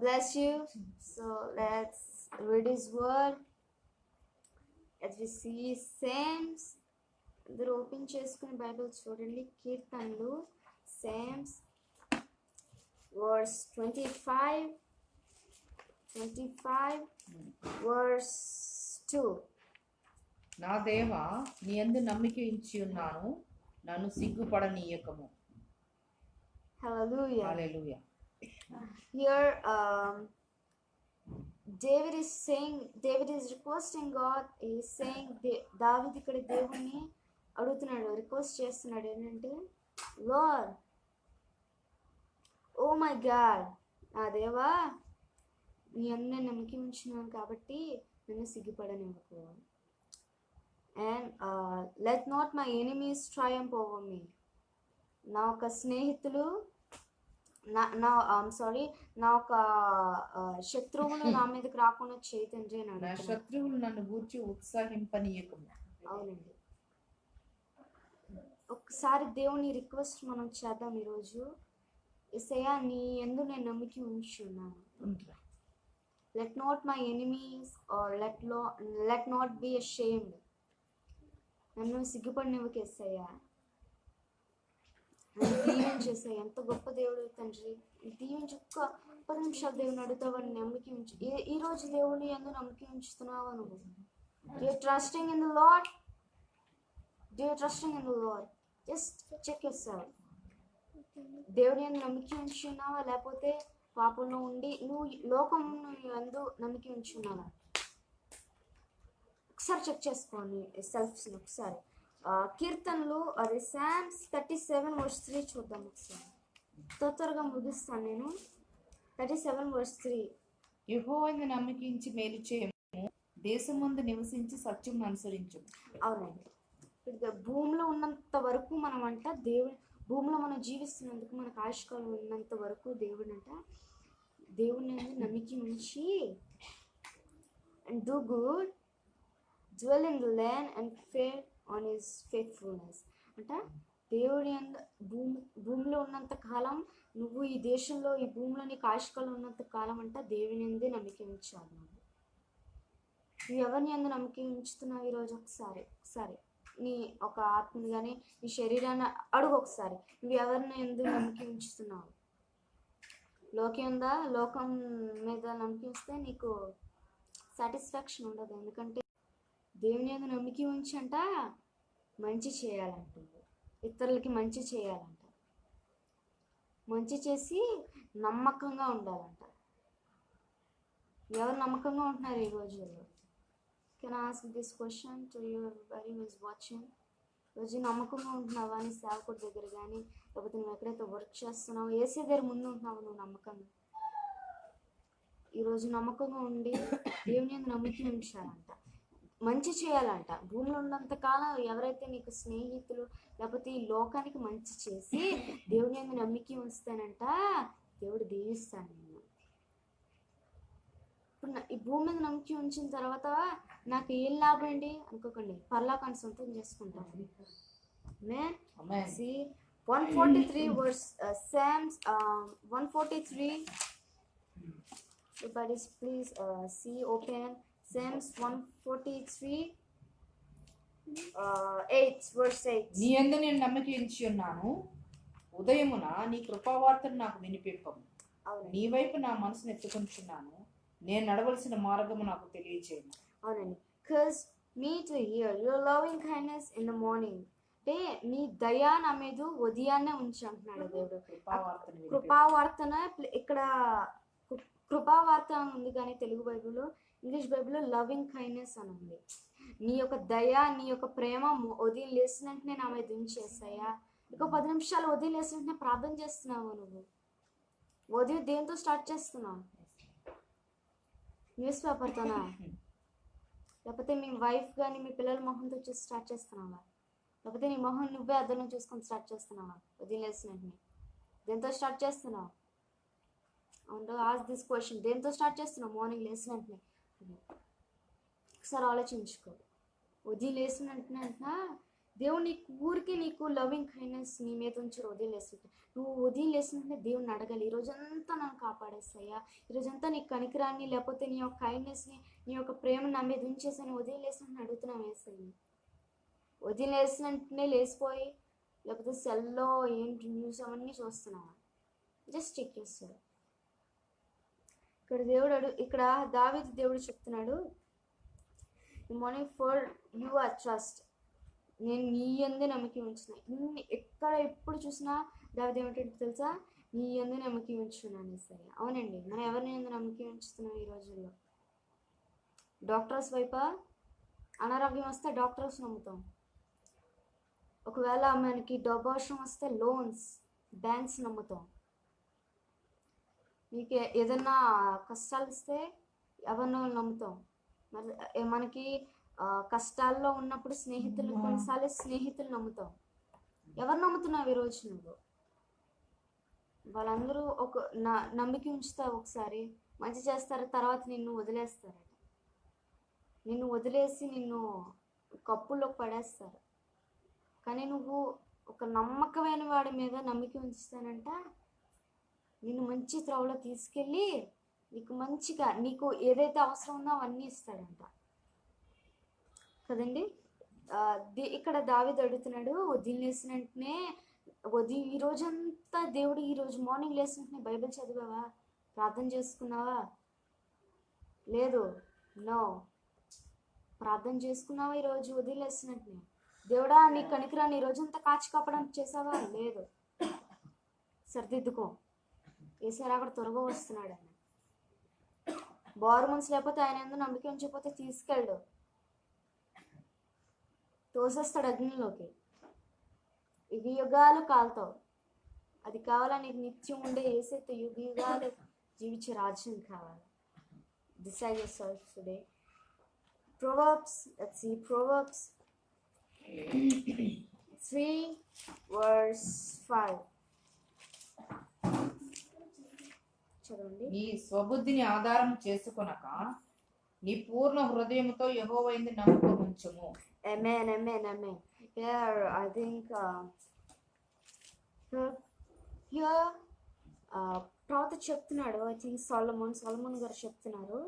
Bless you. So let's read His word. As we see Psalms, అందరూ open చేసుకుని Bible చూడండి. కీర్తనలు, Psalms, verse 25, verse 2. నా దేవా, నీ యందు నమ్మిక ఉంచి ఉన్నాను, నన్ను సిగ్గుపడనీయకము. Hallelujah. Hallelujah. Here David is requesting God. He is saying, దావీదు ఇక్కడ దేవుణ్ణి అడుగుతున్నాడు, రిక్వెస్ట్ చేస్తున్నాడు ఏంటంటే, లార్డ్, ఓ మై గాడ్, నా దేవా, నీ అన్న నమ్మకి ఉంచున్నాను కాబట్టి నన్ను సిగ్గుపడనివ్వకు. And let not my enemies triumph over me. నా ఒక స్నేహితులు నా ఒక శత్రువులు నా మీదకి రాకుండా చేయి తండ్రి. నా శత్రువులు నన్ను గూర్చి ఉత్సాహింపనీయకము. అవునండి, ఒకసారి దేవుని రిక్వెస్ట్ మనం చేద్దాం ఈరోజు. యేసయ్యా, నీ యందు నేను నమ్మిక ఉంచున్నాను. Let not my enemies or let not be ashamed. నన్ను సిగ్గుపడినవ్వకు యేసయ్యా. దీవించేసాయి. ఎంత గొప్ప దేవుడు తండ్రి. దీవించి ఒక్క 10 నిమిషాలు దేవుని అడుగుతావని నమ్మిక ఉంచు. ఈ రోజు దేవుని యందు నమ్మిక ఉంచుతున్నావా నువ్వు? Do you trusting in the Lord? Just check yourself. దేవుని యందు నమ్మిక ఉంచున్నావా, లేకపోతే పాపంలో ఉండి నువ్వు లోకం యందు నమ్మిక ఉంచున్నావా? ఒకసారి చెక్ చేసుకోండి సెల్ఫ్స్ని ఒకసారి. కీర్తనలు, అది Psalms 37 verse 3 చూద్దాం ఒకసారి. త్వరగా ముగిస్తాను నేను. 37 verse 3. యెహోవాను నమ్మకించి మేలు చేయము, దేశమందు నివసించి సత్యం అనుసరించు. అవునండి, భూమిలో ఉన్నంత వరకు మనం అంట భూమిలో మనం జీవిస్తున్నందుకు మనకు ఆయుష్కాలం ఉన్నంత వరకు దేవుడిని నమ్మిక ఉంచి and do good, dwell in the land and feed on his faithfulness. అంటే దేవుడి భూమిలో ఉన్నంత కాలం నువ్వు ఈ దేశంలో, ఈ భూమిలో నీకు ఆయుష్కాలం ఉన్నంత కాలం అంట దేవుని యందే నమ్మిక ఉంచాలి. నువ్వు ఎవరిని యందు నమ్మిక ఉంచుతున్నావు ఈరోజు? ఒకసారి నీ ఒక ఆత్మని కానీ నీ శరీరాన్ని అడుగు ఒకసారి. నువ్వు ఎవరిని యందు నమ్మిక ఉంచుతున్నావు? లోకం మీద నమ్మిక ఉంచితే నీకు సాటిస్ఫాక్షన్ ఉండదు. ఎందుకంటే దేవుని యందు నమ్మిక ఉంచి అంట మంచి చేయాలంటుంది, ఇతరులకి మంచి చేయాలంట, మంచి చేసి నమ్మకంగా ఉండాలంట. ఎవరు నమ్మకంగా ఉంటున్నారు ఈ రోజుల్లో? Can I ask this question to every who is watching? రోజు నమ్మకంగా ఉంటున్నావా? నీ సేవకుడి దగ్గర కానీ, లేకపోతే నువ్వు ఎక్కడైతే వర్క్ చేస్తున్నావు, ఏసీ దగ్గర ముందు ఉంటున్నావు నువ్వు నమ్మకంగా? ఈరోజు నమ్మకంగా ఉండి దేవుని యందు నమ్మిక ఉంచాలంట, మంచి చేయాలంట. భూమిలో ఉన్నంత కాలం ఎవరైతే నీకు స్నేహితులు లేకపోతే ఈ లోకానికి మంచి చేసి దేవుని యందు నమ్మిక ఉంచుతానంట, దేవుడు దీవిస్తాను నేను. ఇప్పుడు ఈ భూమి మీద నమ్మిక ఉంచిన తర్వాత నాకు ఏం లాభం అండి అనుకోకండి, పరలోకాన్ని సొంతం చేసుకుంటాను. See 143 verse Psalms 143. Everybody please see open Psalms 143 8 verse 8. నీ యందు నేను నమ్మిక ఉంచి ఉన్నాను, ఉదయమున నీ కృపావార్తను నాకు వినిపింపము. నీ వైపు నా మనసును ఎత్తుకుంటున్నాను, నేను నడవలసిన మార్గము నాకు తెలియజేయము. అవునండి, because me to hear your loving kindness in the morning. అంటే నీ దయా నా మీద ఉదయాన్నే ఉంచి అంటున్నాడు దేవుడు. కృపావార్తన ఇక్కడ కృపావార్త అని ఉంది, కానీ తెలుగు బైబిల్లో, ఇంగ్లీష్ బైబిల్లో లవింగ్ కైండ్నెస్ అని ఉంది. నీ యొక్క దయ, నీ యొక్క ప్రేమ ఉదయం లేచిన వెంటనే నా మీద ఉంచేసాయా. ఇంకో 10 నిమిషాలు ఉదయం లేచిన వెంటనే ప్రార్థన చేస్తున్నావు నువ్వు. ఉదయం దేంతో స్టార్ట్ చేస్తున్నావు? న్యూస్ పేపర్తోనా? లేకపోతే మీ వైఫ్ కానీ మీ పిల్లల మొహంతో చూసి స్టార్ట్ చేస్తున్నావా? లేకపోతే నీ మొహం నువ్వే అద్దం చూసుకొని స్టార్ట్ చేస్తున్నావా? ఉదయం లేచిన వెంటనే దేంతో స్టార్ట్ చేస్తున్నావు? అవును, ఆస్ దిస్ క్వశ్చన్. దేంతో స్టార్ట్ చేస్తున్నావు మార్నింగ్ లేచిన వెంటనే? ఒకసారి ఆలోచించుకో. ఉదయం లేచిన వెంటనే దేవుడు నీకు ఊరికి నీకు లవింగ్ కైండ్నెస్ నీ మీద ఉంచి వదిలేస్తుంటే నువ్వు వదిలేస్తుంటే దేవుడిని అడగాలి, ఈరోజంతా నన్ను కాపాడేస్తాయా, ఈరోజంతా నీ కనికరాన్ని లేకపోతే నీ యొక్క కైండ్నెస్ని నీ యొక్క ప్రేమను నా మీద ఉంచేసాను వదిలేసినట్టు అడుగుతున్నాం వేసాయి. వదిలేసినట్టునే లేచిపోయి లేకపోతే సెల్లో ఏంటి న్యూస్ అవన్నీ చూస్తున్నావా? జస్ట్ చెక్ చేస్తాడు. ఇక్కడ దావీదు దేవుడు చెప్తున్నాడు, morning for you are trust, నేను నీ యందే నమ్మకం ఉంచిన. ఎక్కడ ఎప్పుడు చూసినా దావీదు ఏమిటంటే తెలుసా, నీ యందే నమ్మకం ఉంచున్నాను సరే. అవునండి, మనం ఎవరిని యందు నమ్మకం ఉంచుతున్నాం ఈ రోజుల్లో? డాక్టర్స్ వైపా? అనారోగ్యం వస్తే డాక్టర్స్ నమ్ముతాం. ఒకవేళ మనకి డబ్బు అవసరం వస్తే లోన్స్, బ్యాంక్స్ నమ్ముతాం. నీకు ఏదన్నా కష్టాలు ఇస్తే ఎవరినో నమ్ముతాం. మరి మనకి కష్టాల్లో ఉన్నప్పుడు స్నేహితులు, కొన్నిసార్లు స్నేహితులు నమ్ముతాం. ఎవరు నమ్ముతున్నావు ఈరోజు నువ్వు? వాళ్ళందరూ నమ్మిక ఉంచుతావు, ఒకసారి మంచి చేస్తారు, తర్వాత నిన్ను వదిలేస్తారట. నిన్ను వదిలేసి నిన్ను కప్పుల్లో పడేస్తారు. కానీ నువ్వు ఒక నమ్మకమైన వాడి మీద నమ్మిక ఉంచుతానంట, నిన్ను మంచి త్రోవలో తీసుకెళ్ళి నీకు మంచిగా నీకు ఏదైతే అవసరం ఉందో అవన్నీ ఇస్తాడంట కదండి. ఇక్కడ దావీదు అడుగుతున్నాడు, వదిలేసిన వెంటనే ఈ రోజంతా దేవుడు ఈరోజు మార్నింగ్ లేచిన వెంటనే బైబిల్ చదివావా, ప్రార్థన చేసుకున్నావా? లేదు. నో. ప్రార్థన చేసుకున్నావా ఈరోజు వదిలేసినట్టునే? దేవుడా నీ కనికరాన్ని ఈ రోజంతా కాచి కాపడానికి చేసావా? లేదు. సర్దిద్దుకో, ఏసారి అక్కడ త్వరగా వస్తున్నాడు. ఆయన బారు మనసు లేకపోతే ఆయన ఎందుకు నమ్మిక ఉంచకపోతే తీసుకెళ్ళడు, తోసేస్తాడు అగ్నిలోకి. యుగ యుగాలు కాలుతావు. అది కావాలా నీకు? నిత్యం ఉండే ఏసైతే యుగ యుగాలు జీవించే రాజ్యం కావాలి. Decide yourself today. Proverbs, let's see, Proverbs 3 verse 5. చదవండి. నీ స్వబుద్ధిని ఆధారం చేసుకొనక నీ పూర్ణ హృదయముతో యెహోవా యందు నమ్మకం ఉంచుము. Amen, amen, amen. Here I think here ప్రవక్త చెప్తున్నాడు, ఐ థింక్ సొలొమన్ గారు చెప్తున్నారు,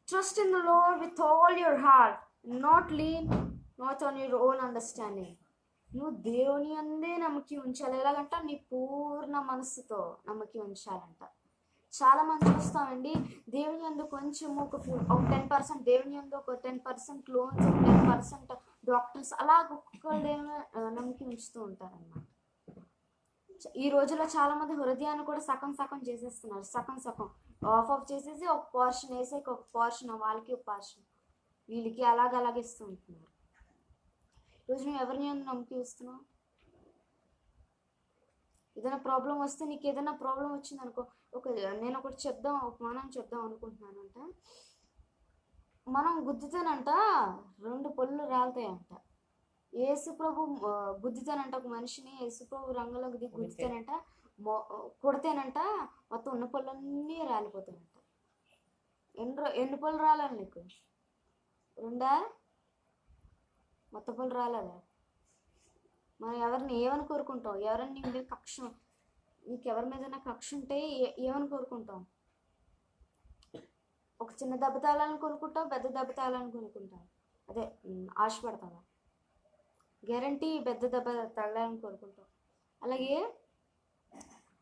trust in the lord with all your heart, not lean not on your own understanding. నువ్వు దేవుని అందే నమ్మకం ఉంచాలి. ఎలాగంట? నీ పూర్ణ మనస్సుతో నమ్మకం ఉంచాలంట. చాలా మంది చూస్తామండి, దేవుని అందు కొంచెము ఒక 10%, దేవుని అందు ఒక 10% లోన్స్, 10% డాక్టర్స్, అలా ఒక్కొక్కరు దేవుని నమ్మకం ఉంచుతూ ఉంటారన్నమాట. ఈ రోజుల్లో చాలా మంది హృదయాన్ని కూడా సగం చేసేస్తున్నారు. సగం ఆఫ్ చేసేసి ఒక పోర్షన్ వేసేకి ఒక పోర్షన్, వాళ్ళకి ఒక పోర్షన్, వీళ్ళకి అలాగిస్తూ ఉంటున్నారు. ఈరోజు నువ్వు ఎవరిని నమ్మకం ఇస్తున్నావు? ఏదైనా ప్రాబ్లం వస్తే, నీకు ఏదైనా ప్రాబ్లం వచ్చింది అనుకో, నేను ఒకటి ఉపమానం చెప్దాం అనుకుంటున్నానంట. మనం గుద్దితేనంట 2 పళ్ళు రాలుతాయంట. యేసుప్రభు గుద్దితేనంట ఒక మనిషిని, యేసుప్రభు రంగంలోకి దిగి గుద్దితేనంట, కొడితేనంట మొత్తం ఉన్న పళ్ళన్నీ రాలిపోతాయంట. ఎన్ని పళ్ళు రావాలి నీకు? 2 మొత్తం పళ్ళు రాలేదా? మనం ఎవరిని ఏమని కోరుకుంటాం? ఎవరైనా నీ మీద కక్ష, నీకు ఎవరి మీద కక్ష ఉంటే ఏమని కోరుకుంటాం? ఒక చిన్న దెబ్బ తాళాలని కొనుక్కుంటాం, పెద్ద దెబ్బ తాళాలని కొనుక్కుంటాం. అదే ఆశపడతావా? గ్యారంటీ పెద్ద దెబ్బ తగలాలని కోరుకుంటాం. అలాగే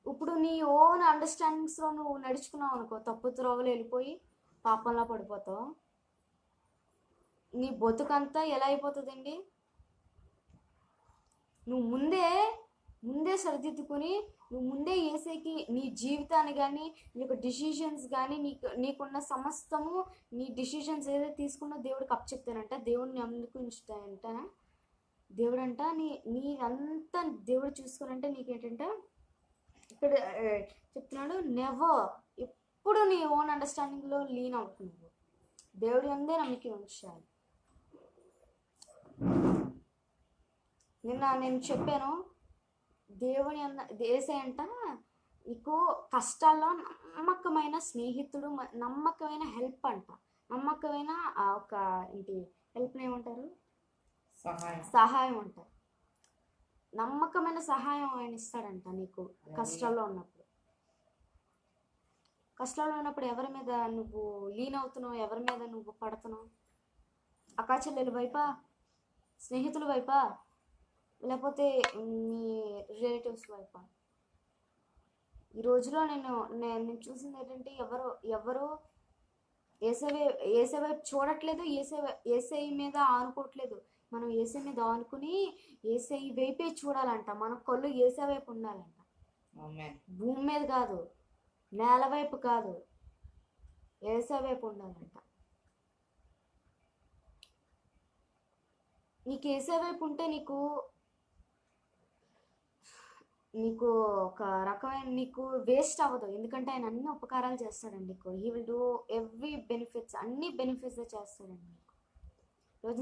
ఇప్పుడు నీ ఓన్ అండర్స్టాండింగ్స్లో నువ్వు నడుచుకున్నావు అనుకో, తప్పు త్రోవలు వెళ్ళిపోయి పాపంలో పడిపోతావు. నీ బతుకంతా ఎలా అయిపోతుందండి? నువ్వు ముందే సరిదిద్దుకొని, నువ్వు ముందే ఏసేకి నీ జీవితాన్ని కానీ, నీ యొక్క డిసిషన్స్ కానీ, నీకున్న సమస్తము, నీ డిసిషన్స్ ఏదైతే తీసుకున్నా దేవుడికి అప్పచెప్తానంట, దేవుడిని అందుకు ఉంచుతాయంట. దేవుడు అంట నీదంతా దేవుడు చూసుకోనంటే నీకేంటంటే ఇక్కడ చెప్తున్నాడు, నెవర్, ఎప్పుడు నీ ఓన్ అండర్స్టాండింగ్లో లీన్ అవుతున్నావు. దేవుడి అందే నమ్మకం ఉంచాలి. నిన్న నేను చెప్పాను, దేవుని యేసయ్య అంట నీకు కష్టాల్లో నమ్మకమైన స్నేహితుడు, నమ్మకమైన హెల్ప్ అంట. నమ్మకమైన ఒక హెల్ప్ని ఏమంటారు? సహాయం అంట. నమ్మకమైన సహాయం ఆయన ఇస్తాడంట నీకు కష్టాల్లో ఉన్నప్పుడు. కష్టాల్లో ఉన్నప్పుడు ఎవరి మీద నువ్వు లీన్ అవుతున్నావు, ఎవరి మీద నువ్వు పడుతున్నావు? అక్కా చెల్లెలు వైపా, స్నేహితుల వైపా, లేకపోతే మీ రిలేటివ్స్ వైపా? ఈ రోజులో నేను చూసింది ఏంటంటే ఎవరు ఏసే వైపు చూడట్లేదు, ఏసై మీద ఆనుకోవట్లేదు. మనం ఏసై మీద ఆనుకుని ఏసై వైపే చూడాలంట. మన కళ్ళు ఏసై వైపు ఉండాలంట. భూమి మీద కాదు, నేల వైపు కాదు, ఏసై వైపు ఉండాలంట. నీకు ఏసై వైపు ఉంటే నీకు ఒక రకమైన నీకు వేస్ట్ అవ్వదు. ఎందుకంటే ఆయన అన్ని ఉపకారాలు చేస్తాడండి నీకు. He will do every benefits, అన్ని బెనిఫిట్స్ చేస్తాడండి నీకు. ఈరోజు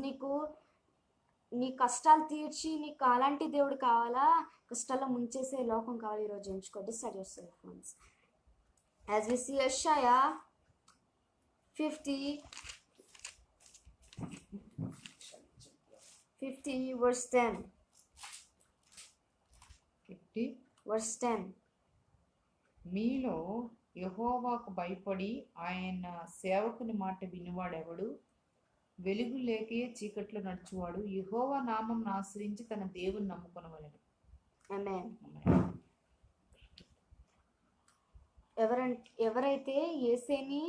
నీ కష్టాలు తీర్చి నీకు అలాంటి దేవుడు కావాలా, కష్టాల్లో ముంచేసే లోకం కావాలి? ఈరోజు ఎంచుకో. Decide yourself once. As we see యెషయా 50 verse 10. 50 verse 10. మీలో యెహోవాకు భయపడి ఆయన సేవకుని మాట వినివాడెవడు? వెలుగు లేకే చీకట్లో నడుచువాడు యెహోవా నామం ఆశ్రయించి తన దేవుని నమ్ముకొనవలెను. ఆమేన్. ఎవరైతే యేసేని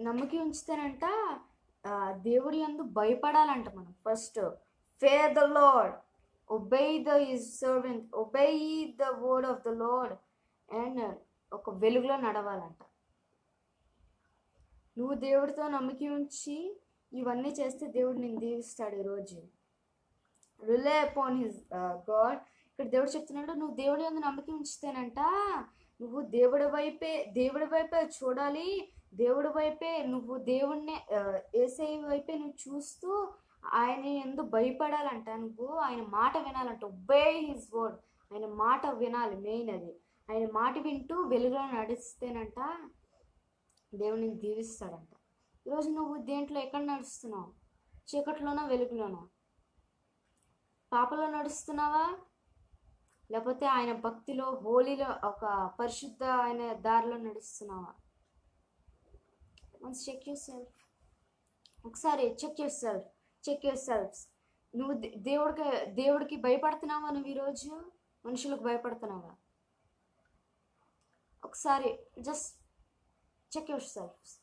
నమ్మకి ఉంచితేనంట దేవుడి యందు భయపడాలంట. మనం first fair the lord, obey his servant, obey the word of the Lord, and ఒక వెలుగులో నడవాలంట. నువ్వు దేవుడితో నమ్మకి ఉంచి ఇవన్నీ చేస్తే దేవుడు నేను దీవిస్తాడు. ఈరోజు రిలే అపాన్ హిస్ గాడ్. ఇక్కడ దేవుడు చెప్తున్నాడు, నువ్వు దేవుడి యందు నమ్మకి ఉంచితేనంట నువ్వు దేవుడి వైపే చూడాలి. దేవుడి వైపే నువ్వు దేవుడిని యేసయ్య వైపే నువ్వు చూస్తూ ఆయన యందు భయపడాలంట. నువ్వు ఆయన మాట వినాలంట. ఒబే హిస్ వర్డ్, ఆయన మాట వినాలి. మెయిన్ అది. ఆయన మాట వింటూ వెలుగులో నడిస్తేనంట దేవుడిని దీవిస్తాడంట. ఈరోజు నువ్వు దేంట్లో ఎక్కడ నడుస్తున్నావు? చీకట్లోనా, వెలుగులోనా? పాపలో నడుస్తున్నావా, లేకపోతే ఆయన భక్తిలో, హోలీలో, ఒక పరిశుద్ధ ఆయన దారిలో నడుస్తున్నావా? Once check yourself. ఒకసారి చెక్ యువర్ సెల్ఫ్స్. నువ్వు దేవుడికి భయపడుతున్నావా? నువ్వు ఈరోజు మనుషులకు భయపడుతున్నావా? ఒకసారి జస్ట్ చెక్ యువర్ సెల్ఫ్స్.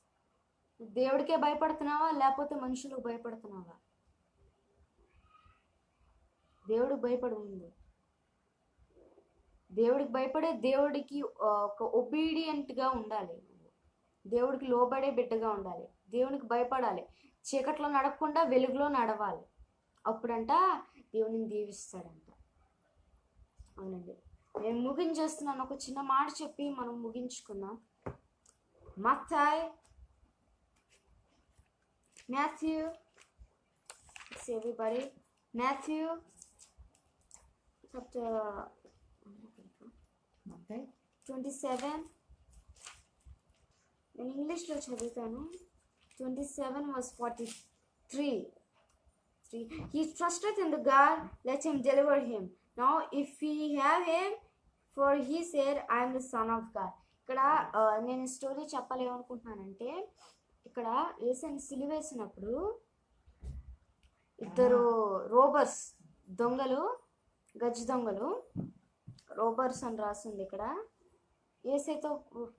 దేవుడికే భయపడుతున్నావా, లేకపోతే మనుషులకు భయపడుతున్నావా? దేవుడికి భయపడి ఉంది. దేవుడికి భయపడే, దేవుడికి ఒక ఒబీడియంట్గా ఉండాలి. దేవుడికి లోబడే బిడ్డగా ఉండాలి. దేవునికి భయపడాలి. చీకట్లో నడవకుండా వెలుగులో నడవాలి. అప్పుడంట దేవుడిని దీవిస్తాడంట. అవునండి, నేను ముగించేస్తున్నాను. ఒక చిన్న మాట చెప్పి మనం ముగించుకుందాం. Matthew, see everybody, Matthew chapter 27. నేను ఇంగ్లీష్లో చదువుతాను. 27 verse 43. He trusted in the God, let him deliver him. Now if we have him, for he said, I am the son of God. ఇక్కడ నేను స్టోరీ చెప్పాలేమనుకుంటున్నానంటే, ఇక్కడ యేసుని సిలువేసినప్పుడు ఇద్దరు రోబర్స్, దొంగలు, గజ్జి దొంగలు, రోబర్స్ అని రాసింది ఇక్కడ. యేసుతో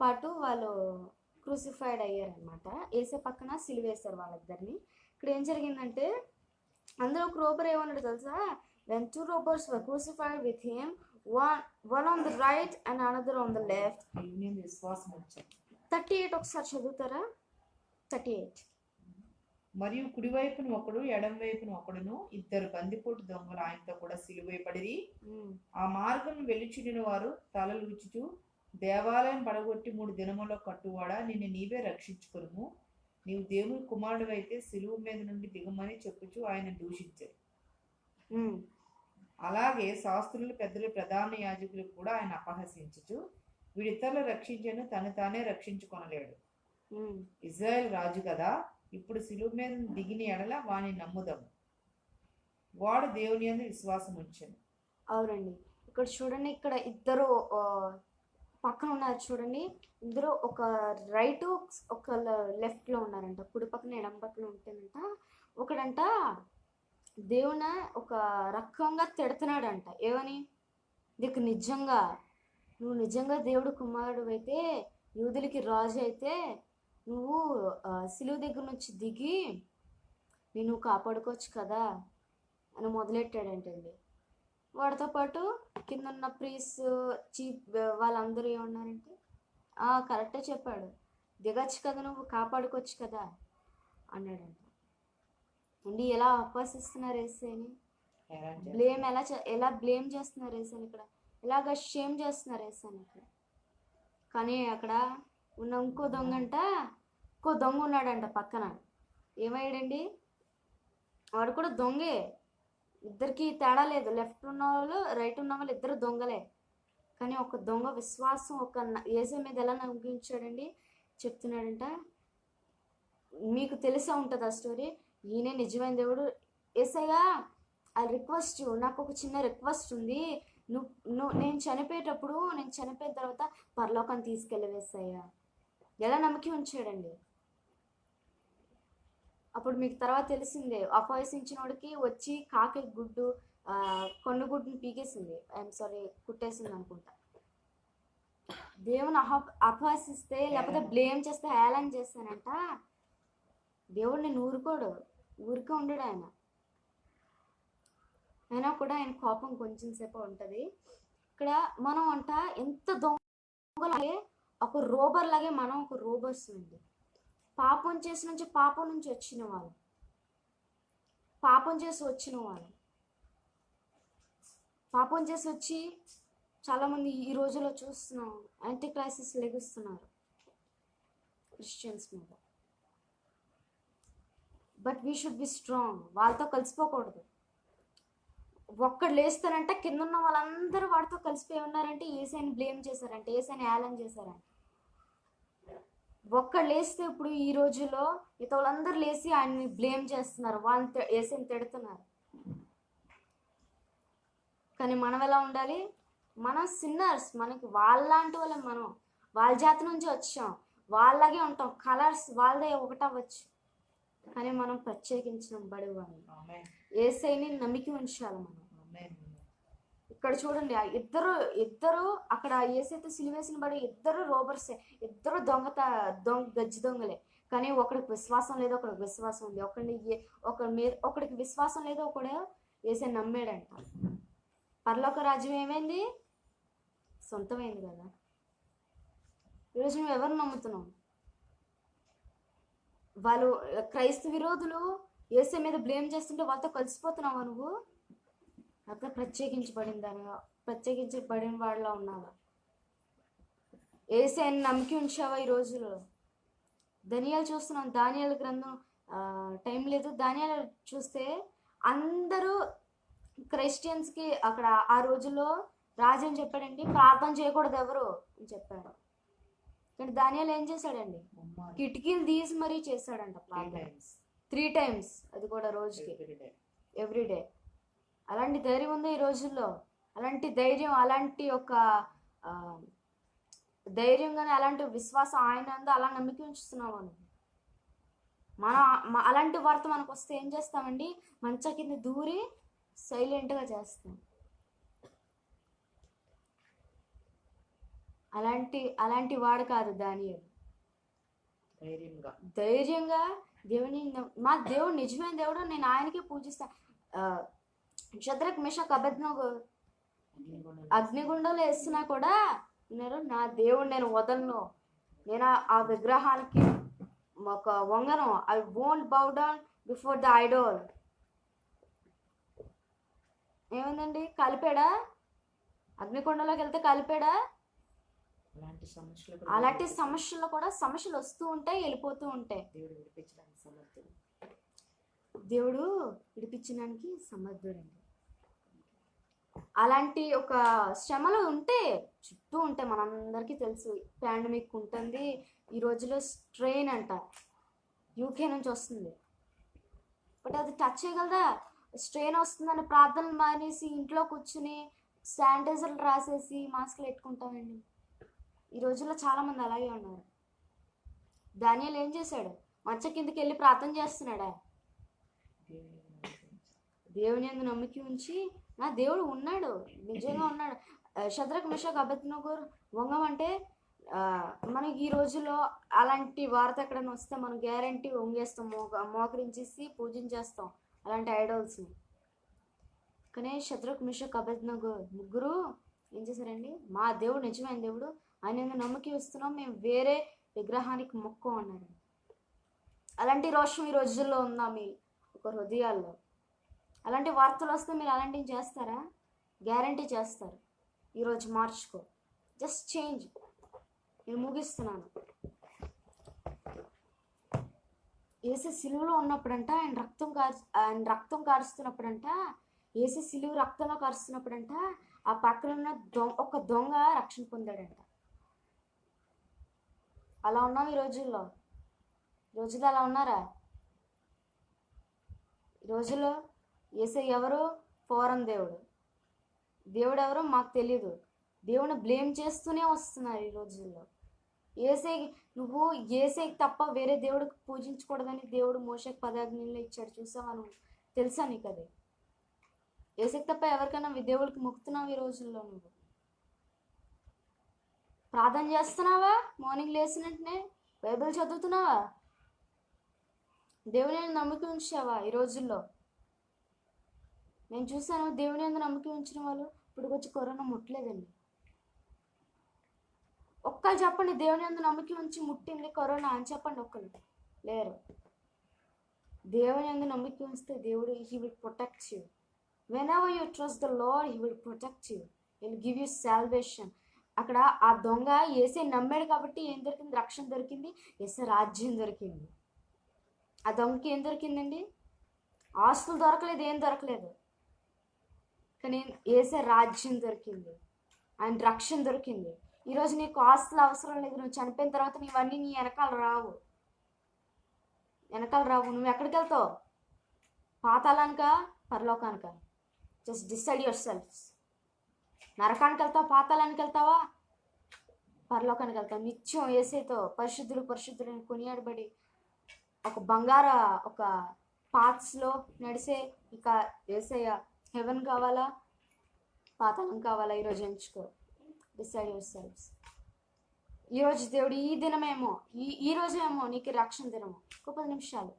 పాటు వాళ్ళు క్రూసిఫైడ్ అయ్యారనమాట. యేసు పక్కన సిలువేశారు వాళ్ళిద్దరిని. ఇక్కడ ఏం జరిగిందంటే, అందులో ఒక రోబర్ ఏమన్నాడు తెలుసా? when 2 robbers were crucified with him, one on the right and another on the left. 38 ఒకసారి చదువుతారా? 38. మరియు కుడివైపున ఒకడు, ఎడం వైపున ఒకడును, ఇద్దరు బందిపోటు దొంగలు ఆయనతో కూడా సిలువేయబడిరి. ఆ మార్గం వెలుచుడిన వారు తలలు ఉచుచు, దేవాలయం పడగొట్టి 3 దినముల్లో కట్టువాడా, నిన్ను నీవే రక్షించుకొనుము, నీవు దేవుని కుమారుడు అయితే సిలువు మీద నుండి దిగమని చెప్పుచు ఆయన దూషించారు. అలాగే శాస్త్రులు, పెద్దలు, ప్రధాన యాజకులు కూడా ఆయన అపహసించుచు, వీడితరులు రక్షించను, తను తానే రక్షించుకొనలేడు. ఇజ్రాయెల్ రాజు కదా, ఇప్పుడు సిలువు మీద దిగిన ఎడల వాని నమ్ముదాము. వాడు దేవుని యందు విశ్వాసం ఉంచాను. అవునండి. ఇక్కడ చూడండి, ఇక్కడ ఇద్దరు పక్కన ఉన్నారు చూడండి. ఇద్దరు ఒక రైట్ ఒక లెఫ్ట్ లో ఉన్నారంట. కుడి పక్కన ఎడమ పక్కన ఉంటేనంట ఒకడంట దేవుని ఒక రకంగా తిడుతున్నాడంట. ఏమని? నీకు నిజంగా నువ్వు నిజంగా దేవుడు కుమారుడు అయితే, యూదులకి రాజు అయితే, నువ్వు సిలువ దగ్గర నుంచి దిగి నేను కాపాడుకోవచ్చు కదా అని మొదలెట్టాడంటండి. వాడితో పాటు కింద ఉన్న ప్రీస్ చీఫ్ వాళ్ళందరూ ఏమన్నారంటే, కరెక్టే చెప్పాడు, దిగచ్చు కదా, నువ్వు కాపాడుకోవచ్చు కదా అన్నాడంట. అండి ఎలా అపహసిస్తున్నారు యేసుని, బ్లేమ్ ఎలా బ్లేమ్ చేస్తున్నారు యేసుని, ఇక్కడ ఎలాగ షేమ్ చేస్తున్నారు యేసుని ఇక్కడ. కానీ అక్కడ ఉన్న ఇంకో దొంగ ఉన్నాడంట పక్కన. ఏమయ్యాడండి? వాడు కూడా దొంగే. ఇద్దరికి తేడా లేదు. లెఫ్ట్ ఉన్న వాళ్ళు రైట్ ఉన్న వాళ్ళు ఇద్దరు దొంగలే. కానీ ఒక దొంగ విశ్వాసం ఒక యేసు మీద ఎలా నమ్మించాడండి చెప్తున్నాడంట. మీకు తెలిసే ఉంటుంది ఆ స్టోరీ. ఈయనే నిజమైన దేవుడు. యేసయ్యా, ఐ రిక్వెస్ట్ యూ, నాకు ఒక చిన్న రిక్వెస్ట్ ఉంది. నేను చనిపోయిన తర్వాత పరలోకాన్ని తీసుకెళ్ళవేసయ్యా. ఎలా నమ్మకం ఉంచాడండి. అప్పుడు మీకు తర్వాత తెలిసిందే, అపహసించిన వాడికి వచ్చి కాకి గుడ్డు కొండ గుడ్డుని పీకేసింది. ఐఎమ్ సారీ, కుట్టేసింది అనుకుంటా. దేవుని అపహసిస్తే లేకపోతే బ్లేమ్ చేస్తే, హేళన చేస్తానంట, దేవుడు నేను ఊరికే ఉండడు ఆయన. అయినా కూడా ఆయన కోపం కొంచెం సేపు ఉంటుంది. ఇక్కడ మనం అంట ఎంత దొంగలాగే ఒక రోబర్ లాగే మనం ఒక రోబర్స్ అండి. పాపం నుంచి వచ్చిన వాళ్ళు, పాపం చేసి వచ్చి చాలామంది ఈ రోజుల్లో చూస్తున్నాం, యాంటీ క్రైసిస్ లెగుస్తున్నారు క్రిస్టియన్స్ మీద. But we should be strong. వాళ్ళతో కలిసిపోకూడదు. ఒక్కడు లేస్తారంటే కింద ఉన్న వాళ్ళందరూ వాడితో కలిసిపోయి ఉన్నారంటే ఏసైని బ్లేమ్ చేశారంటే, ఏసైని హేళన చేశారంటే. ఒక్కడు లేస్తే ఇప్పుడు ఈ రోజుల్లో మిగతా వాళ్ళందరూ లేచి ఆయన్ని బ్లేమ్ చేస్తున్నారు, వాళ్ళని ఏసైని తిడుతున్నారు. కానీ మనం ఎలా ఉండాలి? మనం సిన్నర్స్, మనకి వాళ్ళలాంటి వాళ్ళం, మనం వాళ్ళ జాతి నుంచి వచ్చాం, వాళ్ళలాగే ఉంటాం, కలర్స్ వాళ్ళదే ఒకటవచ్చు. కానీ మనం ప్రత్యేకించిన బడివాళ్ళు, యేసయ్యని నమ్మిక ఉంచాలి మనం. ఇక్కడ చూడండి, ఇద్దరు అక్కడ యేసయ్యతో సిలువేసిన బడి ఇద్దరు రోబర్సే, ఇద్దరు గజ్జి దొంగలే. కానీ ఒకడికి విశ్వాసం లేదు, ఒకడికి విశ్వాసం ఉంది. ఒకడికి విశ్వాసం లేదు, ఒకడు యేసయ్య నమ్మాడంట. పరలోక రాజ్యం ఏమైంది? సొంతమైంది కదా. ఈరోజు నువ్వు ఎవరు నమ్ముతున్నావు? వాళ్ళు క్రైస్తవ విరోధులు యేసయ్య మీద బ్లేమ్ చేస్తుంటే వాళ్ళతో కలిసిపోతున్నావా నువ్వు? అక్కడ ప్రత్యేకించబడిన వాళ్ళ ఉన్నావా? యేసయ్యని నమ్మిక ఉంచావా ఈ రోజులో? దానియేలు చూస్తున్నాం, దానియేలు గ్రంథం టైం లేదు. దానియేలు చూస్తే అందరూ క్రిస్టియన్స్కి అక్కడ ఆ రోజుల్లో రాజు అని చెప్పాడండి, ప్రార్థన చేయకూడదు ఎవరు అని చెప్పాడు. కానీ దానియేలు ఏం చేశాడండి? కిటికీలు తీసి మరీ చేశాడంట ప్రార్థన 3 times, అది కూడా రోజుకి, ఎవ్రీడే. అలాంటి ధైర్యం ఉంది ఈ రోజుల్లో. అలాంటి ధైర్యం, అలాంటి ఒక ధైర్యం కానీ అలాంటి విశ్వాసం ఆయన అందు అలా నమ్మిక ఉంచుతున్నాము. మనం అలాంటి వార్త మనకు వస్తే ఏం చేస్తామండి? మంచం కింద దూరి సైలెంట్గా చేస్తాం. అలాంటి వాడు కాదు దానియేలు. ధైర్యంగా దేవుని, మా దేవుడు నిజమైన దేవుడు, నేను ఆయనకే పూజిస్తాను. షద్రక్ మేషక్ అబేద్నెగో అగ్నిగుండంలో వేస్తున్నా కూడా నా దేవుడు నేను వదలను, నేను ఆ విగ్రహానికి ఒక వంగను. I won't bow down before the idol. ఏముందండి? కలిపాడా? అగ్నికొండలోకి వెళ్తే కలిపాడా? అలాంటి సమస్యలు కూడా సమస్యలు వస్తూ ఉంటాయి, వెళ్ళిపోతూ ఉంటాయి. దేవుడు విడిపించడానికి సమర్థుడండి. అలాంటి ఒక శ్రమలు ఉంటే చుట్టూ ఉంటాయి, మనందరికీ తెలుసు. పాండమిక్ ఉంటుంది ఈ రోజులో, స్ట్రెయిన్ అంట యూకే నుంచి వస్తుంది. బట్ అది టచ్ చేయగలదా? స్ట్రెయిన్ వస్తుందని ప్రార్థనలు మానేసి ఇంట్లో కూర్చుని శానిటైజర్లు రాసేసి మాస్కులు పెట్టుకుంటామండి. ఈ రోజుల్లో చాలామంది అలాగే ఉన్నారు. దానియేలు ఏం చేశాడు? మంచం కిందకి వెళ్ళి ప్రార్థన చేస్తున్నాడా? దేవుని యందు నమ్మిక ఉంచి నా దేవుడు ఉన్నాడు, నిజంగా ఉన్నాడు. షద్రక్ మెషక్ అబేద్నెగో వంగమంటే మనకి ఈ రోజుల్లో అలాంటి వార్త ఎక్కడైనా వస్తే మనం గ్యారంటీ వంగేస్తాం, మోకరించేసి పూజించేస్తాం అలాంటి ఐడల్స్ని. కానీ షద్రక్ మెషక్ అబేద్నెగో ముగ్గురు ఏం చేశారండి? మా దేవుడు నిజమైన దేవుడు, ఆయన యందు నమ్మకం ఇస్తున్నాం, మేము వేరే విగ్రహానికి మొక్కు అన్నారు. అలాంటి రోషం ఈ రోజుల్లో ఉందా మీ ఒక హృదయాల్లో? అలాంటి వార్తలు వస్తే మీరు అలాంటివి చేస్తారా? గ్యారంటీ చేస్తారు. ఈరోజు మార్చుకో, జస్ట్ చేంజ్. నేను ముగిస్తున్నాను. ఏసే సిలువలో ఉన్నప్పుడంట ఆయన రక్తం కారుస్తున్నప్పుడంట, ఏసే సిలువ రక్తంలో కారుస్తున్నప్పుడంట ఆ పక్కన ఉన్న ఒక దొంగ రక్షణ పొందాడంట. అలా ఉన్నాం ఈ రోజుల్లో అలా ఉన్నారా? ఈ రోజుల్లో ఏసై ఎవరు? ఫోరన్ దేవుడు. దేవుడు ఎవరో మాకు తెలియదు. దేవుని బ్లేమ్ చేస్తూనే వస్తున్నారు ఈ రోజుల్లో. నువ్వు ఏసైకి తప్ప వేరే దేవుడికి పూజించకూడదని దేవుడు మోషేకి 10 ఆజ్ఞలు ఇచ్చాడు. చూసావా నువ్వు? తెలుసా నీకు అది? ఏసైకి తప్ప ఎవరికైనా దేవుడికి మొక్కుతున్నావు ఈ రోజుల్లో? నువ్వు ప్రార్థన చేస్తున్నావా? మార్నింగ్ లేచిన వెంటనే బైబిల్ చదువుతున్నావా? దేవుని యందు నమ్మకం ఉంచావా ఈ రోజుల్లో? నేను చూసాను దేవుని యందు నమ్మకం ఉంచిన వాళ్ళు ఇప్పుడు వచ్చి కరోనా ముట్టలేదండి. ఒక్కరు చెప్పండి, దేవుని యందు నమ్మకం ఉంచి ముట్టింది కరోనా అని చెప్పండి. ఒక్కరు లేరు. దేవుని యందు నమ్మకం ఉంచితే దేవుడు he will protect you. Whenever you trust the lord he will protect you, he will give you salvation. అక్కడ ఆ దొంగ యేసే నమ్మాడు కాబట్టి ఏం దొరికింది? రక్షణ దొరికింది, యేసే రాజ్యం దొరికింది. ఆ దొంగకి ఏం దొరికిందండి? ఆస్తులు దొరకలేదు, ఏం దొరకలేదు, కానీ యేసే రాజ్యం దొరికింది, ఆయన రక్షణ దొరికింది. ఈరోజు నీకు ఆస్తులు అవసరం లేదు. నువ్వు చనిపోయిన తర్వాత నీవన్నీ నీ వెనకాల రావు. నువ్వు ఎక్కడికి వెళ్తావు? పాతాళానికా, పరలోకానికా? Just decide your shelves. నరకానికి వెళ్తావా, పాతాళానికి వెళ్తావా, పరలోకానికి వెళ్తావు? నిత్యం యేసైతో పరిశుద్ధులని కొనియాడబడి ఒక బంగార ఒక పాత్స్లో నడిసే ఇక యేసయ్య హెవెన్ కావాలా, పాతాళం కావాలా? ఈరోజు ఎంచుకో. Decide your shelves. ఈరోజు దేవుడు ఈ దినమేమో ఈ రోజేమో నీకు రక్షణ దినము. ఒక 10 నిమిషాలు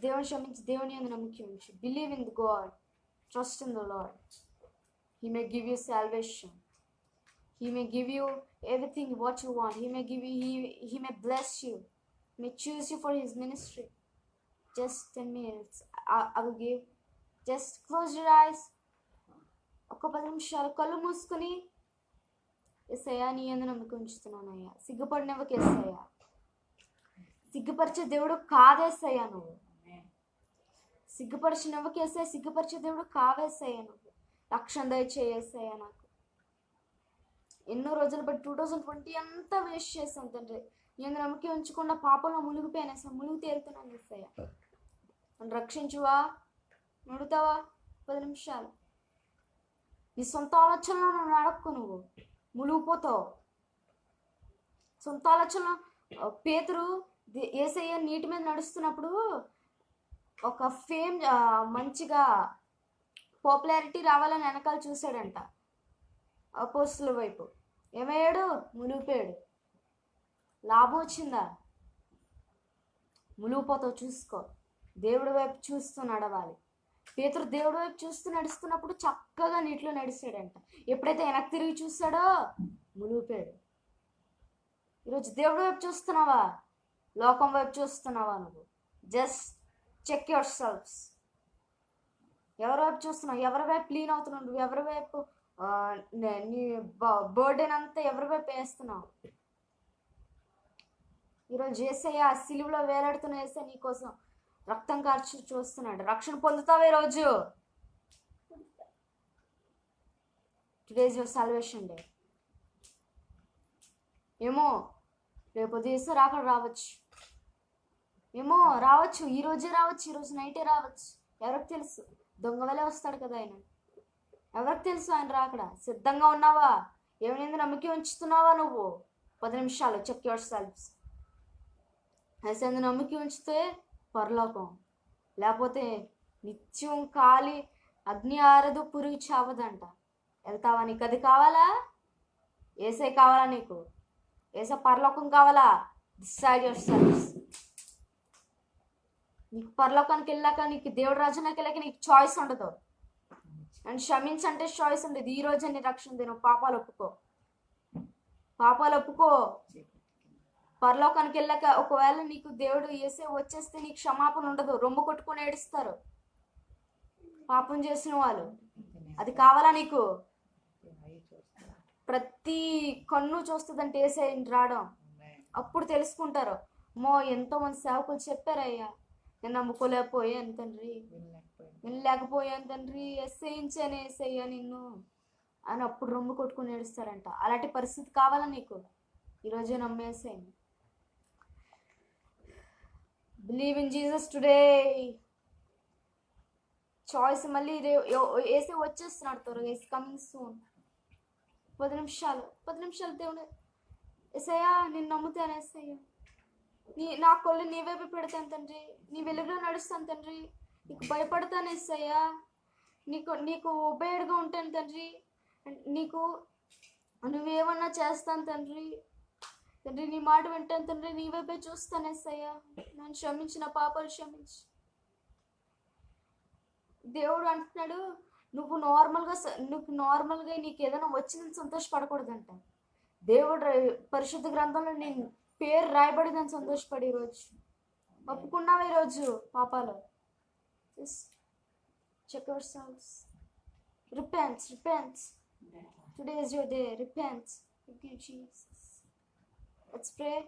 దేవుని క్షమించి దేవుని యందు నమ్మకం ఉంచు. Believe in the God, trust in the lord. He may give you salvation. He may give you everything what you want. He may give you, he may bless you. He may choose you for his ministry. Just 10 minutes. I will give. Just close your eyes. ఒక 10 నిమిషాలు కళ్ళు మూసుకుని, యేసయ్యా నీ యందు నమ్మకం ఉంచుతున్నానయ్యా. సిగ్గుపడినవ్వకు యేసయ్యా. సిగ్గుపరిచే దేవుడు కాదేసయ్యా నువ్వు. సిగ్గుపరిచినవ్వకు యేసయ్యా. సిగ్గుపరిచే దేవుడు కావేసయ్యా నువ్వు. రక్షణ దయచేయేసయ్యా. నాకు ఎన్నో రోజులు బట్టి 2020 అంతా వేస్ట్ చేశాను తండ్రి. నేను నమ్మకం ఉంచకుండా పాపంలో మునిగిపోయాను సార్. మునిగి తేలుతున్నాను యేసయ్యా. నన్ను రక్షించువా? నడుతావా? 10 నిమిషాలు. నీ సొంత ఆలోచనలో నువ్వు నడక్కు, నువ్వు మునిగిపోతావు. సొంత ఆలోచనలో పేతురు యేసయ్య నీటి మీద నడుస్తున్నప్పుడు ఒక ఫేమ్ మంచిగా పాపులారిటీ రావాలని వెనకాల చూశాడంట. అపోస్తుల వైపు ఏమయ్యాడు? మునిగిపోయాడు. లాభం వచ్చిందా? మునిగిపోతావు. చూసుకో. దేవుడి వైపు చూస్తూ నడవాలి. పేతురు దేవుడి వైపు చూస్తూ నడుస్తున్నప్పుడు చక్కగా నీటిలో నడిచాడంట. ఎప్పుడైతే వెనక్కి తిరిగి చూస్తాడో మునిగిపోయాడు. ఈరోజు దేవుడి వైపు చూస్తున్నావా, లోకం వైపు చూస్తున్నావా? నువ్వు జస్ట్ చెక్ యువర్ సెల్ఫ్స్. ఎవరి వైపు చూస్తున్నావు? ఎవరి వైపు లీన్ అవుతున్నావు? నువ్వు ఎవరి వైపు నీ బర్డెన్ అంతా ఎవరి వైపు వేస్తున్నావు? ఈరోజు యేసయ్య సిలువలో వేలాడుతున్న యేసయ్య నీకోసం రక్తం కార్చి చూస్తున్నాడు. రక్షణ పొందుతావే రోజు. Today is your salvation day. ఏమో రేపు యేసు రాకడ రావచ్చు. ఏమో రావచ్చు, ఈరోజే రావచ్చు, ఈరోజు నైటే రావచ్చు. ఎవరికి తెలుసు? దొంగ వలే వస్తాడు కదా ఆయన. ఎవరికి తెలుసు ఆయన రాకడ? సిద్ధంగా ఉన్నావా? ఏమైంది నమ్మకి ఉంచుతున్నావా నువ్వు? 10 నిమిషాలు చెక్ యువర్ సెల్ఫ్స్. అసలు నమ్మకి ఉంచితే పరలోకం, లేకపోతే నిత్యం కాలి అగ్ని ఆరదు పురుగు చావదంట. వెళ్తావా? నీకు అది కావాలా? ఏసై కావాలా నీకు? ఏసై పరలోకం కావాలా? Decide your selfs. నీకు పరలోకానికి వెళ్ళాక, నీకు దేవుడు రాజ్యానికి వెళ్ళాక నీకు చాయిస్ ఉండదు. అండ్ క్షమించంటే చాయిస్ ఉండదు. ఈ రోజే నీ రక్షణ దినం. పాపాలు ఒప్పుకో, పాపాలు ఒప్పుకో. పరలోకానికి వెళ్ళాక ఒకవేళ నీకు దేవుడు ఏసే వచ్చేస్తే నీకు క్షమాపణ ఉండదు. రొమ్ము కొట్టుకొని ఏడుస్తారు పాపం చేసిన వాళ్ళు. అది కావాలా నీకు? ప్రతి కన్ను చూస్తుందంటే ఏసే రావడం. అప్పుడు తెలుసుకుంటారు, మో ఎంతో మంది సేవకులు చెప్పారయ్యా, నేను నమ్ముకోలేకపోయాను తండ్రి, వినలేకపోయాను తండ్రి, ఎస్సయించాను ఏసయ్యా నిన్ను అని అప్పుడు రొమ్ము కొట్టుకుని ఏడుస్తారంట. అలాంటి పరిస్థితి కావాలా నీకు? ఈరోజే నమ్మేసేయండి. Believe in Jesus today. Choice మళ్ళీ ఏసే వచ్చేస్తున్నాడు త్వరగా. AC coming soon. 10 నిమిషాలు దేవుడు, ఏసయ్యా నేను నమ్ముతాను ఏసయ్యా, నా కొళ్ళు నీ వైపు పెడతాను తండ్రి, నీ వెలుగులో నడుస్తాను తండ్రి, నీకు భయపడతాను ఏసయ్యా, నీకు ఉపయోగంగా ఉంటాను తండ్రి, నువ్వేమన్నా చేస్తాను తండ్రి, నీ మాట వింటాను తండ్రి, నీ వైపే చూస్తాను ఏసయ్యా, నన్ను క్షమించి, నా పాపాలు క్షమించి. దేవుడు అంటున్నాడు, నువ్వు నార్మల్గా నీకు ఏదైనా వచ్చిందని సంతోషపడకూడదంట. దేవుడు పరిశుద్ధ గ్రంథంలో నీ పేరు రాయబడిందని సంతోషపడి ఈరోజు ఒప్పుకున్నావు. ఈరోజు పాపాలు check your selfs. Repent. Today is your day. Repent. Thank you, Jesus. Let's pray.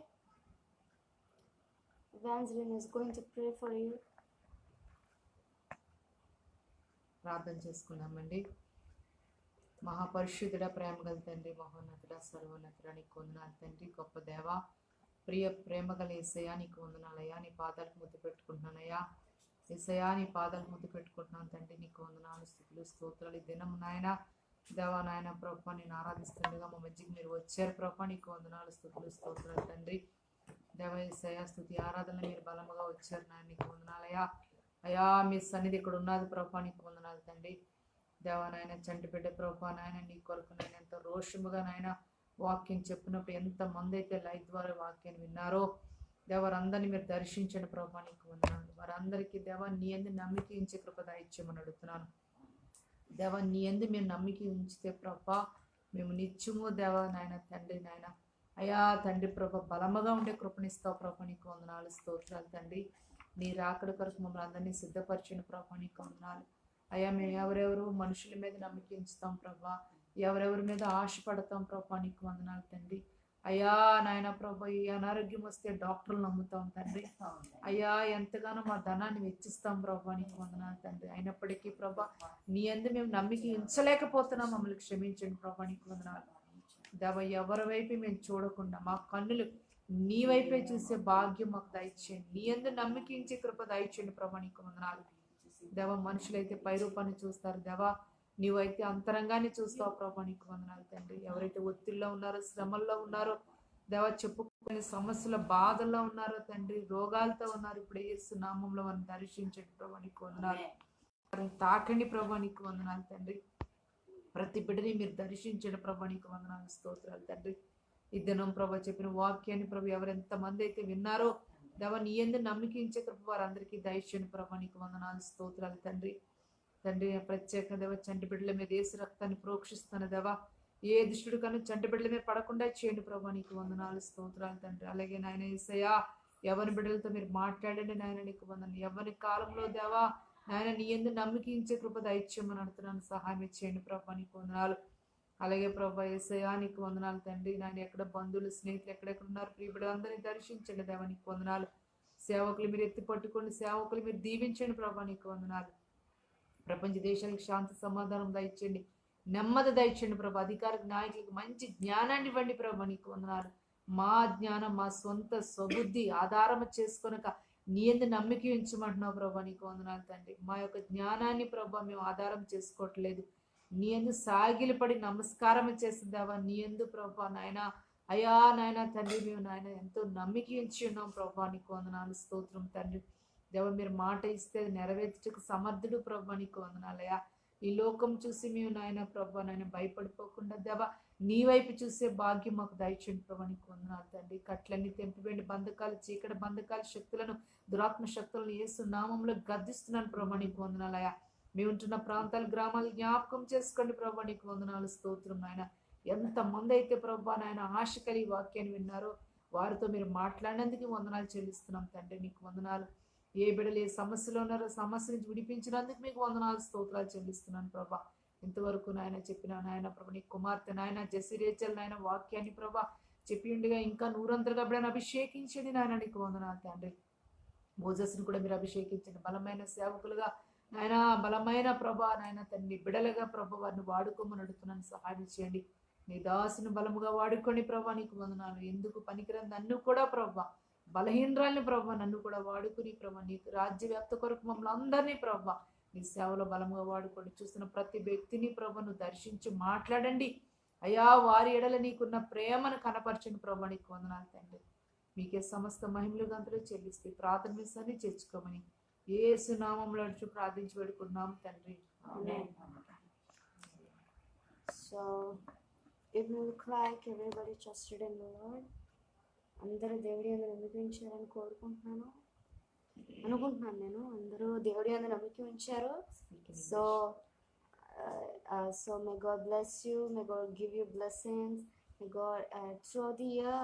Evangeline is going to pray for you. ప్రార్థన చేసుకుందామండి. మహాపరిశుద్ధుడ, ప్రేమ గల తండ్రి, మహోన్నతుడ, సర్వోన్నతుడ, నీకు వందనాలు తండ్రి. గొప్ప దేవ, ప్రేమ గల యేసయ్యా నీకు వందనాలయ్యా. నీ పాదాలకు ముద్దు పెట్టుకుంటున్నానయ్యా. యేసయ్యా నీ పాదాలకు ముద్దు పెట్టుకుంటున్నాను తండ్రి. నీకు వందనాలు, స్తుతులు, స్తోత్రాలు. ఈ దినం నాయన దేవా నాయన ప్రభా నేను ఆరాధిస్తుండగా మా మధ్యకి మీరు వచ్చారు ప్రభా. నీకు వందనాలు, స్తుతులు, స్తోత్రాలు తండ్రి. దేవ యేసయ్యా స్తుతి ఆరాధన మీరు బలముగా వచ్చారు నాయన. నీకు వందనాలయ్యా. అయ్యా మీ సన్నిధి ఇక్కడ ఉన్నది ప్రభా. నీకు వందనాలు తండ్రి. దేవా నాయన చంటి బిడ్డ ప్రభా నాయన నీ కొరకు నాయన ఎంతో రోషముగా నాయన వాక్యం చెప్పినప్పుడు ఎంతమంది అయితే లైవ్ ద్వారా వాక్యాన్ని విన్నారో దేవరందరినీ మీరు దర్శించండి ప్రభా. నీకు వందనాలు. వారందరికీ దేవా నీ యందు నమ్మిక ఉంచే కృప దయచేయమని అడుగుతున్నాను. దేవా నీ యందు మీరు నమ్మిక ఉంచితే ప్రభా మేము నిత్యము దేవా నాయన తండ్రి నాయన అయ్యా తండ్రి ప్రభా బలముగా ఉండే కృపనిస్తావు ప్రభా. నీకు వందనాలు, స్తోత్రాలు తండ్రి. నీ రాకడ కొరకు మమ్మల్ని అందరినీ సిద్ధపరిచిన ప్రభా. నీకు వందనాలు అయ్యా. మేము ఎవరెవరు మనుషుల మీద నమ్మిక ఉంచుతాం ప్రభా, ఎవరెవరి మీద ఆశపడతాం ప్రభా. నీకు వందనాలు తండ్రి. అయ్యా నాయన ప్రభా ఈ అనారోగ్యం వస్తే డాక్టర్లు నమ్ముతాం తండ్రి. అయ్యా ఎంతగానో మా ధనాన్ని వెచ్చిస్తాం ప్రభా. నీకు వందనాలు తండ్రి. అయినప్పటికీ ప్రభా నీ యందు మేము నమ్మిక ఉంచలేకపోతున్నాం. మమ్మల్ని క్షమించండి ప్రభా. నీకు వందనాలు దేవ. ఎవరి వైపు మేము చూడకుండా మా కన్నులు నీ వైపే చూసే భాగ్యం మాకు దయచేయండి. నీ యందు నమ్మిక ఉంచే కృప దయచేయండి ప్రభా. నీకు వందనాలు దేవ. మనుషులైతే పై రూపాన్ని చూస్తారు దేవా, నీవైతే అంతరంగాన్ని చూస్తావు ప్రభా. నీకు వందనాలు తండ్రి. ఎవరైతే ఒత్తిడిలో ఉన్నారో, శ్రమల్లో ఉన్నారో దేవా, చెప్పుకునే సమస్యల బాధల్లో ఉన్నారో తండ్రి, రోగాలతో ఉన్నారు, ఇప్పుడు యేసు నామంలో వారిని దర్శించండి ప్రభా. నీకు వందనాలు. వారిని తాకండి ప్రభా. నీకు వందనాలు తండ్రి. ప్రతి బిడ్డని మీరు దర్శించండి ప్రభా. నీకు వందనాలు, స్తోత్రాలు తండ్రి. ఈ దినం ప్రభా చెప్పిన వాక్యాన్ని ప్రభు ఎవరెంతమంది అయితే విన్నారో దేవా నీ యందు నమ్మిక ఉంచే కృప వారందరికీ దయచేయండి ప్రభా. నీకు వందనాలు, స్తోత్రాలు తండ్రి. తండ్రి ప్రత్యేక దేవ చంటి బిడ్డల మీద ఏసు రక్తాన్ని ప్రోక్షిస్తాను దేవా. ఏ దుష్టుడు కానీ చంటి బిడ్డల మీద పడకుండా చేయండి ప్రభా. నీకు వందనాలు, స్తోత్రాలు తండ్రి. అలాగే నాయన యేసయ్యా ఎవరి బిడ్డలతో మీరు మాట్లాడండి నాయన. నీకు వందనాలు. ఎవరి కాలంలో దేవా నాయన నీ యందు నమ్మిక ఉంచే కృప దయచేయమని అడుగుతున్నాను. సహాయం చేయండి ప్రభా. నీకు వందనాలు. అలాగే ప్రభా యేసయ్యా నీకు వందనాలు తండ్రి. నాయన ఎక్కడ బంధువులు స్నేహితులు ఎక్కడెక్కడ ఉన్నారు ప్రియ బిడ్డలందరినీ దర్శించండి దేవా. నీకు వందనాలు. సేవకులు మీరు ఎత్తి పట్టుకోండి, సేవకులు మీరు దీవించండి ప్రభా. నీకు వందనాలు. ప్రపంచ దేశానికి శాంతి సమాధానం దయచేయండి, నెమ్మది దయచేయండి ప్రభా. అధికారికి నాయకులకు మంచి జ్ఞానాన్ని ఇవ్వండి ప్రభా. నీకు వందనాలు. మా జ్ఞానం మా సొంత స్వబుద్ధి ఆధారం చేసుకొనక నీ యందు నమ్మిక ఉంచమంటున్నావు ప్రభా, నీకు వందనాలు తండ్రి. మా యొక్క జ్ఞానాన్ని ప్రభా మేము ఆధారం చేసుకోవట్లేదు, నీ యందు సాగిలపడి నమస్కారం చేస్తుందావా, నీ యందు ప్రభా నాయన అయా నాయన తండ్రి మేము నాయన ఎంతో నమ్మిక ఉంచి ఉన్నాం ప్రభా, నీకు వందనాలు స్తోత్రం తండ్రి. దేవ మీరు మాట ఇస్తే నెరవేర్చుటకు సమర్థుడు ప్రభా, నీకు వందనాలయ్యా. ఈ లోకం చూసి మేము నాయన ప్రభా నాయన భయపడిపోకుండా దేవ నీ వైపు చూసే భాగ్యం మాకు దయచేయండి ప్రభా, నీకు వందనాలు తండ్రి. కట్లన్నీ తెంపివేండి, బంధకాలు చీకటి బంధకాలు శక్తులను దురాత్మ శక్తులను యేసు నామంలో గద్దిస్తున్నాను ప్రభా, నీకు వందనాలయ్యా. మేము ఉంటున్న ప్రాంతాలు గ్రామాలు జ్ఞాపకం చేసుకోండి ప్రభా, నీకు వందనాలు స్తోత్రం నాయన. ఎంతమంది అయితే ప్రభా నాయన ఆశ కలిగి వాక్యాన్ని విన్నారో వారితో మీరు మాట్లాడినందుకు వందనాలు చెల్లిస్తున్నాం తండ్రి, నీకు వందనాలు. ఏ బిడ్డలు ఏ సమస్యలో ఉన్నారో సమస్య నుంచి విడిపించినందుకు మీకు వందనాలు స్తోత్రాలు చెల్లిస్తున్నాను ప్రభా. ఇంతవరకు నాయన చెప్పిన నాయన ప్రభా నీ కుమార్తె నాయన జెసి రేచల్ నాయన వాక్యాన్ని ప్రభా చెప్పి ఉండగా ఇంకా నూరంతలుగా బిడ్డను అభిషేకించండి నాయన, నీకు వందనాలు తండ్రి. మోజస్ని కూడా మీరు అభిషేకించండి, బలమైన సేవకులుగా నాయన, బలమైన ప్రభా నాయన తండ్రి బిడలుగా ప్రభా వారిని వాడుకోమని అడుగుతున్నాను, సహాయం చేయండి. నీ దాసుని బలముగా వాడుకోండి ప్రభా, నీకు వందనాలు. ఎందుకు పనికిరాని నన్ను కూడా ప్రభా, బలహీనరాల్ని ప్రభా నన్ను కూడా వాడుకుని ప్రభా నీకు రాజ్య వ్యాప్త కొరకు మమ్మల్ని అందరినీ ప్రభా నీ సేవలో బలముగా వాడుకోండి. చూస్తున్న ప్రతి వ్యక్తిని ప్రభా నువ్వు దర్శించి మాట్లాడండి అయ్యా. వారి ఎడల నీకున్న ప్రేమను కనపరచండి ప్రభా, నీకు వందనాలు తండ్రి. మీకే సమస్త మహిమలు గంతులు చెల్లిస్తే ప్రార్థన చేర్చుకోమని యేసు నామములో అడుచు ప్రార్థించి పెడుకున్నాం తండ్రి. So it will look like everybody trusted in the Lord. అందరూ దేవుడి యందు నమ్మిక ఉంచారని కోరుకుంటున్నాను, అనుకుంటున్నాను నేను. అందరూ దేవుడి యందు నమ్మిక ఉంచారు. So may God bless you, may God give you blessings, may God throughout the year,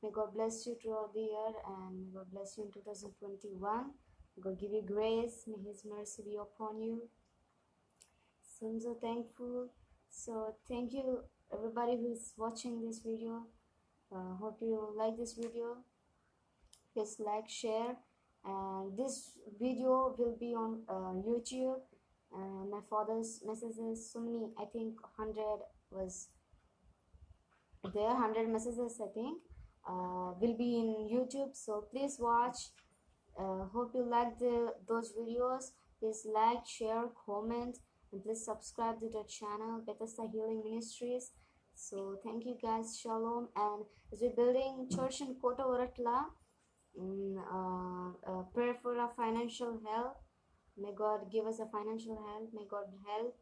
may God bless you throughout the year, and may God bless you in 2021. May God give you grace, may His mercy be upon you. So I'm so thankful. So thank you everybody who is watching this video. Hope you like this video. Please like, share, and this video will be on YouTube. My father's messages, so many, I think 100 was there, 100 messages I think will be in YouTube. So please watch. Hope you like those videos. Please like, share, comment, and please subscribe to the channel Bethesda Healing Ministries. So thank you guys, shalom. And as we're building church in Kota Varatla, pray for our financial help. May God give us a financial help. May God help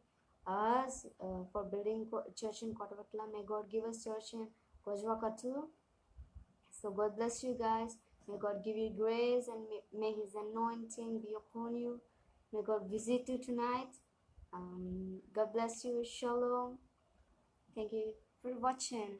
us for building church in Kota Varatla. May God give us church in Kojwaka too. So God bless you guys. May God give you grace, and may His anointing be upon you. May God visit you tonight. God bless you. Shalom. Thank you for watching.